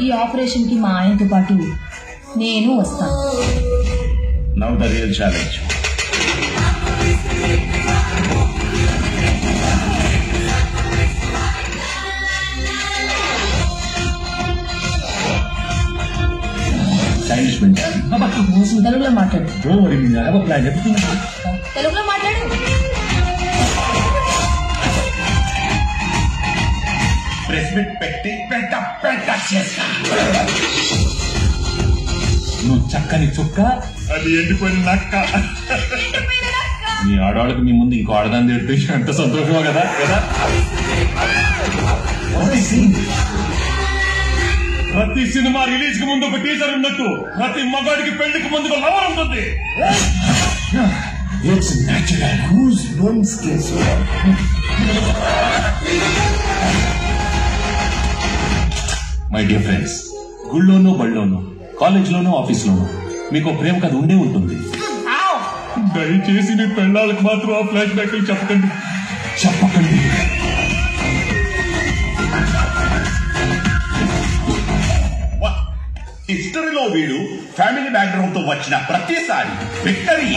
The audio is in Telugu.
ఈ ఆపరేషన్ కి మా ఆయనతో పాటు నేను వస్తాను. Now the real challenge. తెలుగులో మాట్లాడు. తెలుగులో మాట్లాడు. ప్రెస్ మీట్ పెట్టి పెద్ద పెద్ద చేస్తా. నువ్వు చక్కని చుక్క, అది ఎండిపోయిన నక్క. మీ ఆడవాళ్ళకి మీ ముందు ఇంకో ఆడదాన్ని తిడితే ఎంత సంతోషమో కదా కదా. ప్రతి సినిమా రిలీజ్ కి ముందు ఒక టీజర్ ఉన్నట్టు ప్రతి మగాడికి పెళ్లికి ముందు ఒక లవర్ ఉంటుంది. It's natural. హూస్ వన్స్ కెన్స్ మై డియర్ ఫ్రెండ్స్, గుళ్ళోనూ బళ్ళోనూ కాలేజ్లోనూ ఆఫీస్లోనూ మీకు ప్రేమ కథ ఉండే ఉంటుంది. దయచేసి మీ పెళ్ళాలకు మాత్రం ఆ ఫ్లాష్ బ్యాక్లు చెప్పకండి. హిస్టరీలో వీడు ఫ్యామిలీ బ్యాక్గ్రౌండ్ తో వచ్చిన ప్రతిసారి విక్టరీ.